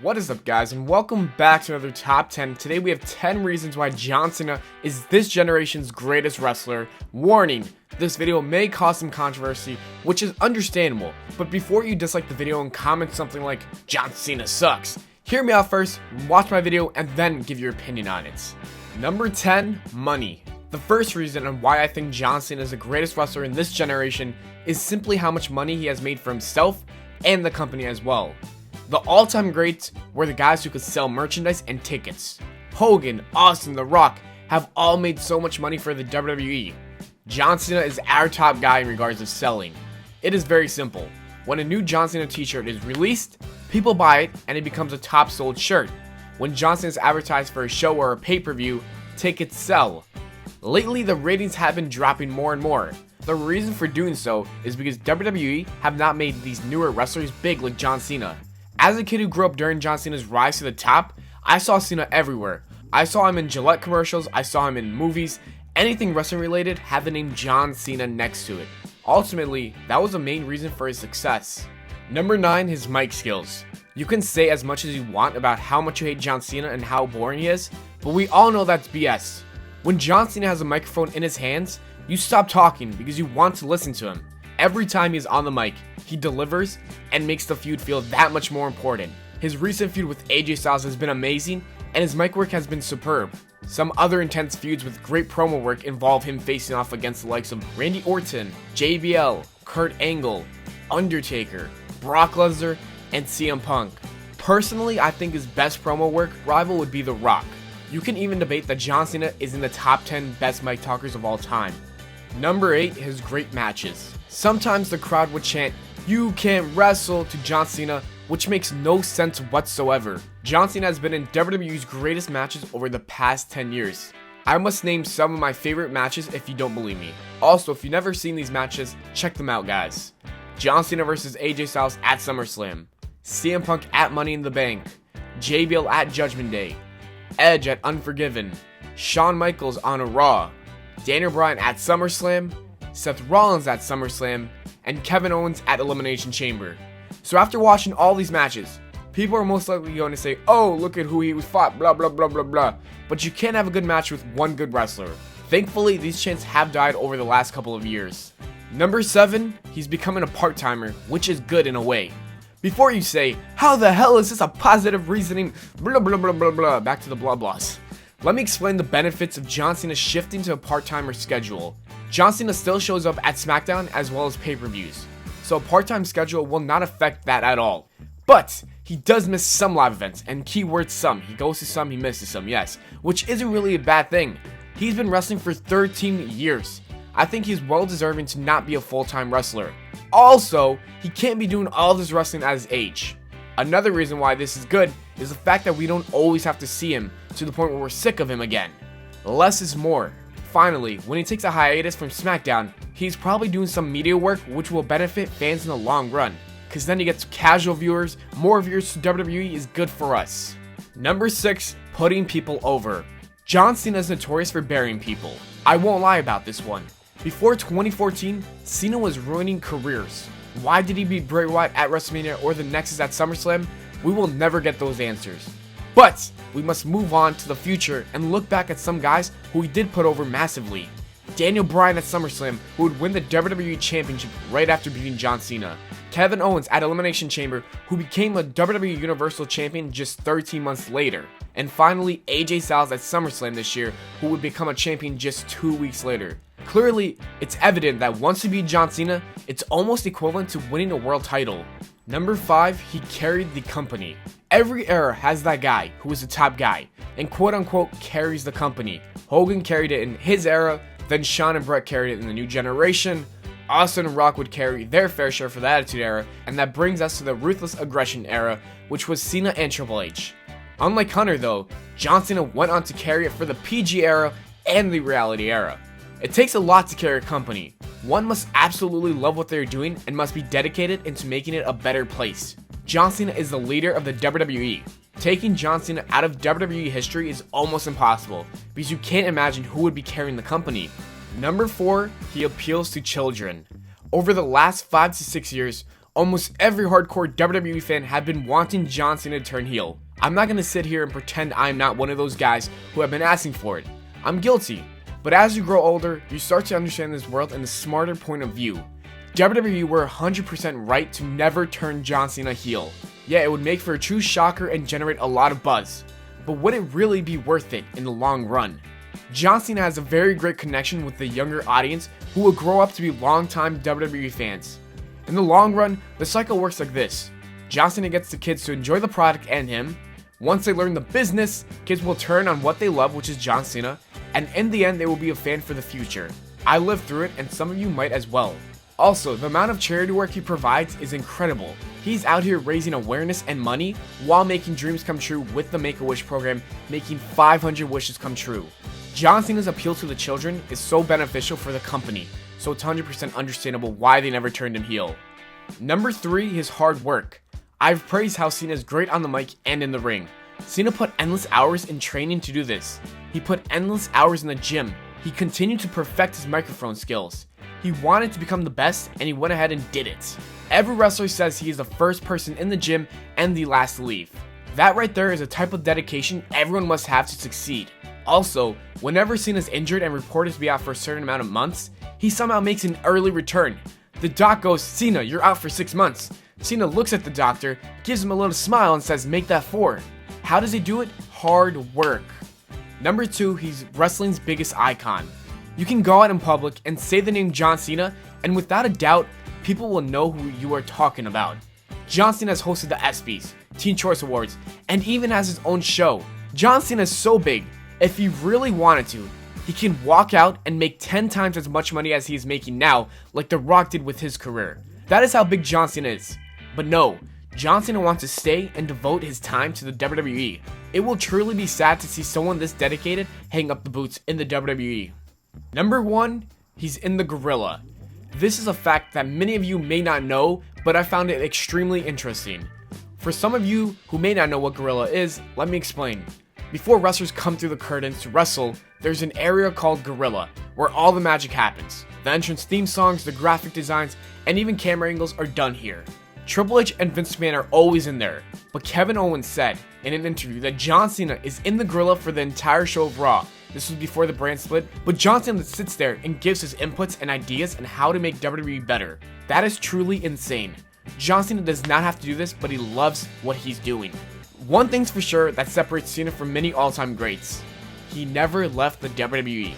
What is up, guys, and welcome back to another top 10. Today we have 10 reasons why John Cena is this generation's greatest wrestler. Warning, this video may cause some controversy, which is understandable, but before you dislike the video and comment something like, John Cena sucks, hear me out first, watch my video, and then give your opinion on it. Number 10, money. The first reason on why I think John Cena is the greatest wrestler in this generation is simply how much money he has made for himself and the company as well. The all-time greats were the guys who could sell merchandise and tickets. Hogan, Austin, The Rock have all made so much money for the WWE. John Cena is our top guy in regards to selling. It is very simple. When a new John Cena t-shirt is released, people buy it and it becomes a top sold shirt. When John Cena is advertised for a show or a pay-per-view, tickets sell. Lately, the ratings have been dropping more and more. The reason for doing so is because WWE have not made these newer wrestlers big like John Cena. As a kid who grew up during John Cena's rise to the top, I saw Cena everywhere. I saw him in Gillette commercials, I saw him in movies. Anything wrestling related had the name John Cena next to it. Ultimately, that was the main reason for his success. Number 9, his mic skills. You can say as much as you want about how much you hate John Cena and how boring he is, but we all know that's BS. When John Cena has a microphone in his hands, you stop talking because you want to listen to him. Every time he's on the mic, he delivers and makes the feud feel that much more important. His recent feud with AJ Styles has been amazing, and his mic work has been superb. Some other intense feuds with great promo work involve him facing off against the likes of Randy Orton, JBL, Kurt Angle, Undertaker, Brock Lesnar, and CM Punk. Personally, I think his best promo work rival would be The Rock. You can even debate that John Cena is in the top 10 best mic talkers of all time. Number 8, his great matches. Sometimes the crowd would chant, "You can't wrestle," to John Cena, which makes no sense whatsoever. John Cena has been in WWE's greatest matches over the past 10 years. I must name some of my favorite matches if you don't believe me. Also, if you've never seen these matches, check them out, guys. John Cena vs AJ Styles at Summerslam, CM Punk at Money in the Bank, JBL at Judgment Day, Edge at Unforgiven, Shawn Michaels on a Raw, Daniel Bryan at SummerSlam, Seth Rollins at SummerSlam, and Kevin Owens at Elimination Chamber. So after watching all these matches, people are most likely going to say, oh, look at who he fought, blah blah blah blah blah. But you can't have a good match with one good wrestler. Thankfully, these chants have died over the last couple of years. Number 7, he's becoming a part-timer, which is good in a way. Before you say, how the hell is this a positive reasoning, blah blah blah blah blah, back to the blah blahs. Let me explain the benefits of John Cena shifting to a part-timer schedule. John Cena still shows up at SmackDown as well as pay-per-views, so a part-time schedule will not affect that at all. But he does miss some live events, and keyword some. He goes to some, he misses some, yes, which isn't really a bad thing. He's been wrestling for 13 years. I think he's well deserving to not be a full-time wrestler. Also, he can't be doing all this wrestling at his age. Another reason why this is good is the fact that we don't always have to see him to the point where we're sick of him again. Less is more. Finally, when he takes a hiatus from SmackDown, he's probably doing some media work which will benefit fans in the long run, cause then he gets casual viewers, more viewers to WWE is good for us. Number 6, putting people over. John Cena is notorious for burying people. I won't lie about this one. Before 2014, Cena was ruining careers. Why did he beat Bray Wyatt at WrestleMania or the Nexus at SummerSlam? We will never get those answers. But we must move on to the future and look back at some guys who he did put over massively. Daniel Bryan at SummerSlam, who would win the WWE Championship right after beating John Cena. Kevin Owens at Elimination Chamber, who became a WWE Universal Champion just 13 months later. And finally, AJ Styles at SummerSlam this year, who would become a champion just 2 weeks later. Clearly, it's evident that once you beat John Cena, it's almost equivalent to winning a world title. Number 5, he carried the company. Every era has that guy who is the top guy and quote unquote carries the company. Hogan carried it in his era, then Shawn and Bret carried it in the new generation. Austin and Rock would carry their fair share for the Attitude Era, and that brings us to the Ruthless Aggression Era, which was Cena and Triple H. Unlike Hunter though, John Cena went on to carry it for the PG Era and the Reality Era. It takes a lot to carry a company. One must absolutely love what they're doing and must be dedicated into making it a better place. John Cena is the leader of the WWE. Taking John Cena out of WWE history is almost impossible because you can't imagine who would be carrying the company. Number 4, he appeals to children. Over the last 5 to 6 years, Almost every hardcore WWE fan had been wanting John Cena to turn heel. I'm not going to sit here and pretend I'm not one of those guys who have been asking for it. I'm guilty. But as you grow older, you start to understand this world in a smarter point of view. WWE were 100% right to never turn John Cena heel. Yeah, it would make for a true shocker and generate a lot of buzz. But would it really be worth it in the long run? John Cena has a very great connection with the younger audience who will grow up to be longtime WWE fans. In the long run, the cycle works like this. John Cena gets the kids to enjoy the product and him. Once they learn the business, kids will turn on what they love, which is John Cena, and in the end they will be a fan for the future. I lived through it and some of you might as well. Also, the amount of charity work he provides is incredible. He's out here raising awareness and money while making dreams come true with the Make-A-Wish program, making 500 wishes come true. John Cena's appeal to the children is so beneficial for the company, so it's 100% understandable why they never turned him heel. Number 3, his hard work. I've praised how Cena is great on the mic and in the ring. Cena put endless hours in training to do this. He put endless hours in the gym. He continued to perfect his microphone skills. He wanted to become the best and he went ahead and did it. Every wrestler says he is the first person in the gym and the last to leave. That right there is a type of dedication everyone must have to succeed. Also, whenever Cena's injured and reported to be out for a certain amount of months, he somehow makes an early return. The doc goes, "Cena, you're out for 6 months." Cena looks at the doctor, gives him a little smile and says, "Make that 4. How does he do it? Hard work. Number 2, he's wrestling's biggest icon. You can go out in public and say the name John Cena, and without a doubt, people will know who you are talking about. John Cena has hosted the ESPYs, Teen Choice Awards, and even has his own show. John Cena is so big, if he really wanted to, he can walk out and make 10 times as much money as he is making now, like The Rock did with his career. That is how big John Cena is. But no, John Cena wants to stay and devote his time to the WWE. It will truly be sad to see someone this dedicated hang up the boots in the WWE. Number 1, he's in the gorilla. This is a fact that many of you may not know, but I found it extremely interesting. For some of you who may not know what gorilla is, let me explain. Before wrestlers come through the curtains to wrestle, there's an area called gorilla, where all the magic happens. The entrance theme songs, the graphic designs, and even camera angles are done here. Triple H and Vince McMahon are always in there, but Kevin Owens said in an interview that John Cena is in the gorilla for the entire show of Raw. This was before the brand split, but John Cena sits there and gives his inputs and ideas on how to make WWE better. That is truly insane. John Cena does not have to do this, but he loves what he's doing. One thing's for sure that separates Cena from many all-time greats. He never left the WWE.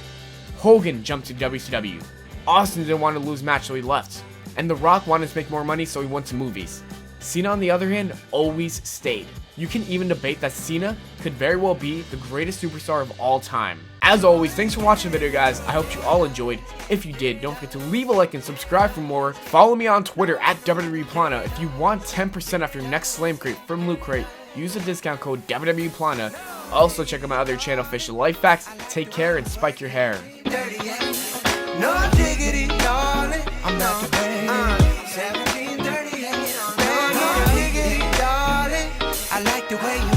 Hogan jumped to WCW. Austin didn't want to lose match, so he left. And The Rock wanted to make more money, so he went to movies. Cena, on the other hand, always stayed. You can even debate that Cena could very well be the greatest superstar of all time. As always, thanks for watching the video, guys. I hope you all enjoyed. If you did, don't forget to leave a like and subscribe for more. Follow me on Twitter at WWE Pllana. If you want 10% off your next Slam Crate from Loot Crate, use the discount code WWE Pllana. Also, check out my other channel, Official Life Facts. Take care and spike your hair. No diggity, darling. I'm not the baby. 1738. No diggity, darling. I like the way you